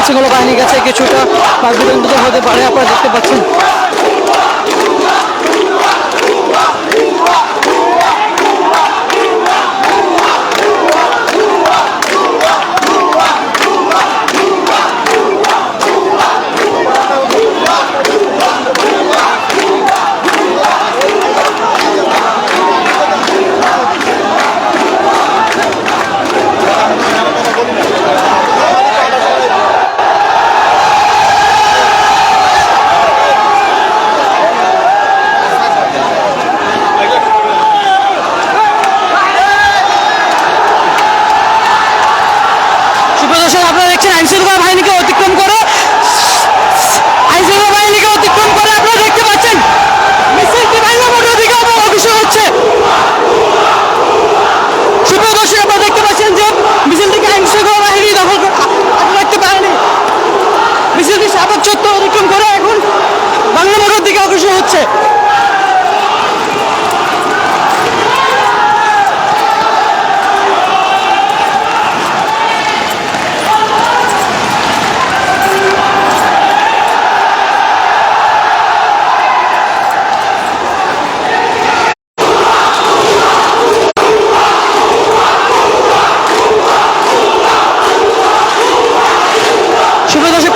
আইনশৃঙ্খলা বাহিনীর কাছে কিছুটা বাকবিতন্ডিত হতে পারে, আপনারা দেখতে পাচ্ছেন। আপনারা দেখছেন আইনশৃঙ্খলা বাহিনীকে অতিক্রম করে আপনারা দেখতে পাচ্ছেন মিছিলটি বাংলা মোটর দিকে অগ্রসর হচ্ছে। সুপ্রিয় দর্শক, আপনারা দেখতে পাচ্ছেন যে মিছিলটিকে আইনশৃঙ্খলা বাহিনী দখল রাখতে পারেনি। মিছিলটি শাহবাগ চত্বর অতিক্রম করে এখন বাংলা মোটর দিকে অগ্রসর হচ্ছে।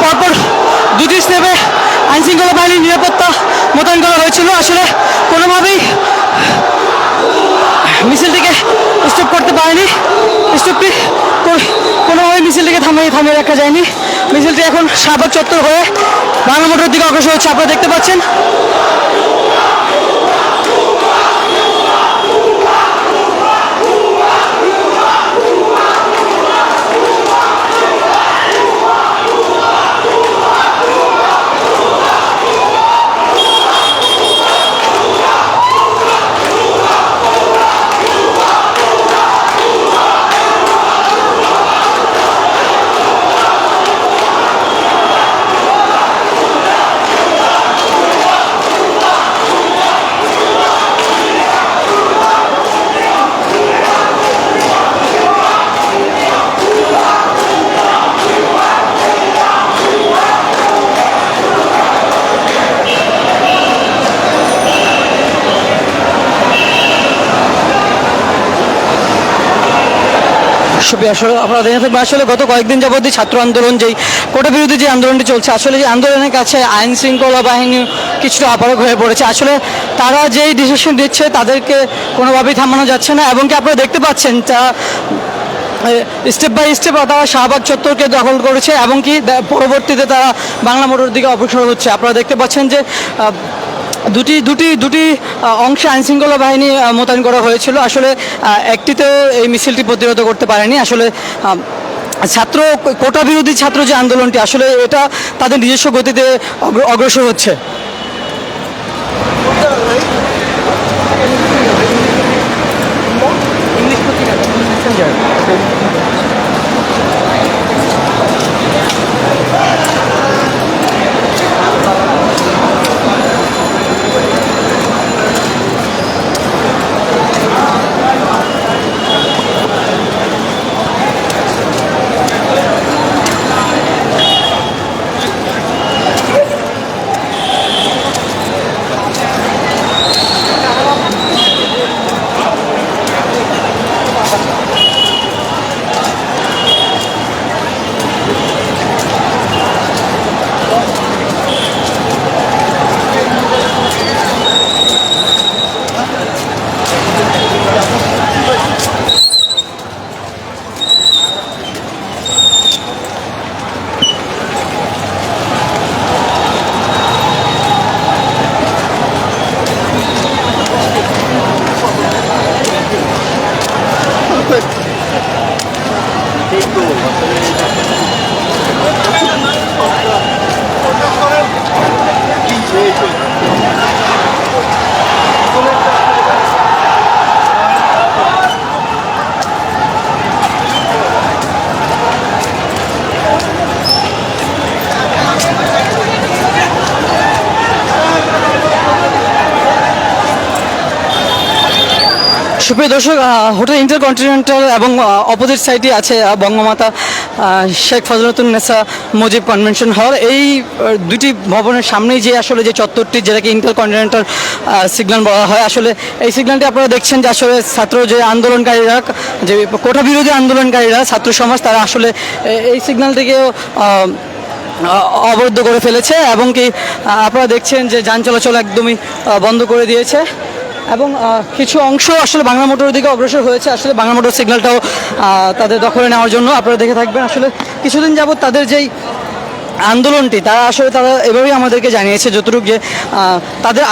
পরপর দুটি স্টেপে আইনশৃঙ্খলা বাহিনীর নিরাপত্তা মোতায়েন করা হয়েছিল। আসলে কোনোভাবেই মিছিলটিকে স্টপ করতে পারেনি। স্টপটি কোনোভাবেই মিছিলটিকে থামিয়ে রাখা যায়নি। মিছিলটি এখন শাহবাগ চত্বর হয়ে বাংলা মোটর দিকে অগ্রসর হচ্ছে, আপনারা দেখতে পাচ্ছেন। আসলে আপনারা দেখে থাকবেন, আসলে গত কয়েকদিন যাবত ছাত্র আন্দোলন, যেই কোটা বিরোধী যে আন্দোলনটি চলছে, আসলে যে আন্দোলনের কাছে আইন শৃঙ্খলা বাহিনী কিছুটা অপারগ হয়ে পড়েছে। আসলে তারা যেই ডিসিশন দিচ্ছে তাদেরকে কোনোভাবেই থামানো যাচ্ছে না, এবং কি আপনারা দেখতে পাচ্ছেন স্টেপ বাই স্টেপ তারা শাহবাগ চত্বরকে দখল করেছে, এবং কি পরবর্তীতে তারা বাংলা মোটর দিকে অগ্রসর হচ্ছে। আপনারা দেখতে পাচ্ছেন যে দুটি অংশে আইনশৃঙ্খলা বাহিনী মোতায়েন করা হয়েছিল। আসলে একটিতেও এই মিছিলটি প্রতিরোধ করতে পারেনি। আসলে কোটা বিরোধী ছাত্র যে আন্দোলনটি, আসলে এটা তাদের নিজস্ব গতিতে অগ্রসর হচ্ছে। সুপ্রিয় দর্শক, হোটেল ইন্টারকন্টিনেন্টাল এবং অপোজিট সাইডে আছে বঙ্গমাতা শেখ ফজলতুন্নেসা মুজিব কনভেনশন হল, এই দুটি ভবনের সামনেই যে আসলে যে চত্বরটি, যেটাকে ইন্টারকন্টিনেন্টাল সিগন্যাল বলা হয়, আসলে এই সিগন্যালটি আপনারা দেখছেন যে আসলে ছাত্র যে আন্দোলনকারীরা, যে কোটা বিরোধী আন্দোলনকারীরা, ছাত্র সমাজ, তারা আসলে এই সিগন্যালটিকেও অবরুদ্ধ করে ফেলেছে এবং কি আপনারা দেখছেন যে যান চলাচল একদমই বন্ধ করে দিয়েছে এবং কিছু অংশ আসলে বাংলা মোটরের দিকে অগ্রসর হয়েছে আসলে বাংলা মোটর সিগন্যালটাও তাদের দখলে নেওয়ার জন্য। আপনারা দেখে থাকবেন আসলে কিছুদিন যাবত তাদের যেই আন্দোলনটি, তারা এভাবেই আমাদেরকে জানিয়েছে যতটুকু যে তাদের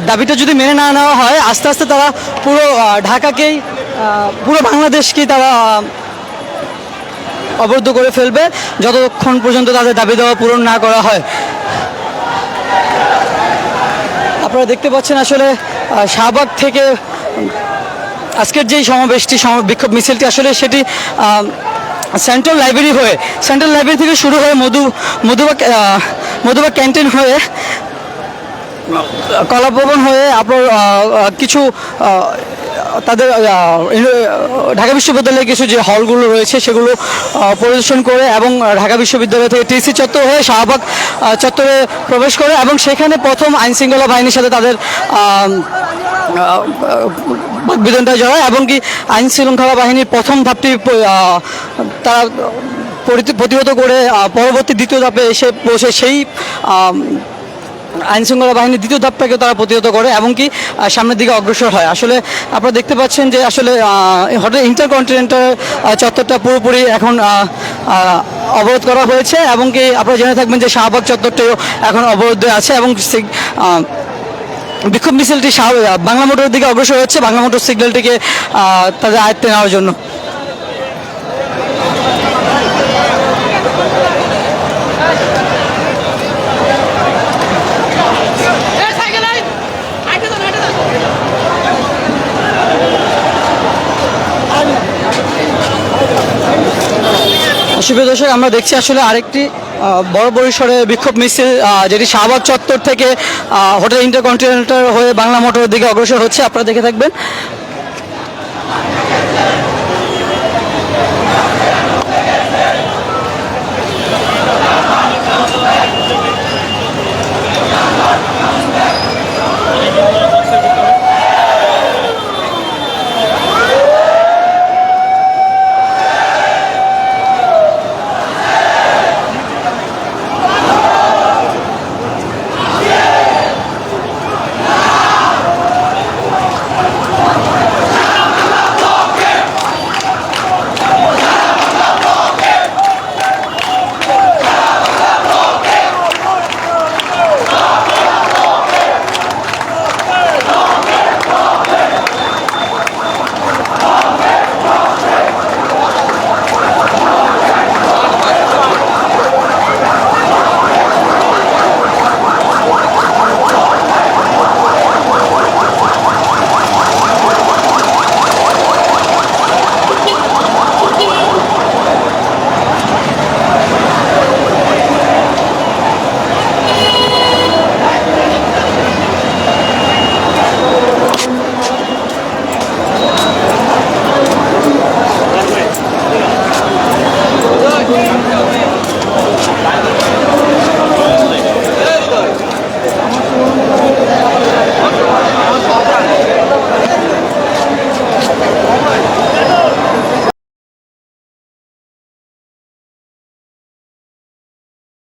দাবিটা যদি মেনে না নেওয়া হয়, আস্তে আস্তে তারা পুরো ঢাকাকেই, পুরো বাংলাদেশকেই তারা অবরুদ্ধ করে ফেলবে যতক্ষণ পর্যন্ত তাদের দাবি দেওয়া পূরণ না করা হয়। আপনারা দেখতে পাচ্ছেন আসলে শাহবাগ থেকে আজকের যেই সমাবেশটি, বিক্ষোভ মিছিলটি, আসলে সেটি সেন্ট্রাল লাইব্রেরি থেকে শুরু হয়ে মধুবাগ ক্যান্টিন হয়ে, কলাভবন হয়ে, আপনার কিছু তাদের ঢাকা বিশ্ববিদ্যালয়ের কিছু যে হলগুলো রয়েছে সেগুলো পরিদর্শন করে এবং ঢাকা বিশ্ববিদ্যালয় থেকে টিসি চত্বর হয়ে শাহবাগ চত্বরে প্রবেশ করে এবং সেখানে প্রথম আইনশৃঙ্খলা বাহিনীর সাথে তাদের বাকবিতণ্ডা জড়ায় এবং কি আইনশৃঙ্খলা বাহিনীর প্রথম ধাপটি তারা প্রতিহত করে পরবর্তী দ্বিতীয় ধাপে এসে পৌঁছে সেই আইনশৃঙ্খলা বাহিনীর দ্বিতীয় ধাপটাকে তারা প্রতিহত করে এবং কি সামনের দিকে অগ্রসর হয়। আসলে আপনারা দেখতে পাচ্ছেন যে আসলে হোটেল ইন্টারকন্টিনেন্টাল চত্বরটা পুরোপুরি এখন অবরোধ করা হয়েছে এবং কি আপনারা জেনে থাকবেন যে শাহবাগ চত্বরটিও এখন অবরোধ আছে এবং বিক্ষোভ মিছিলটি বাংলা মোটরের দিকে অগ্রসর হচ্ছে বাংলা মোটর সিগন্যালটিকে তাদের আয়ত্তে নেওয়ার জন্য। সুপ্রিয় দর্শক, আমরা দেখছি আসলে আরেকটি বড় পরিসরে বিক্ষোভ মিছিল, যেটি শাহবাগ চত্বর থেকে হোটেল ইন্টারকন্টিনেন্টাল হয়ে বাংলা মোটরের দিকে অগ্রসর হচ্ছে। আপনারা দেখে থাকবেন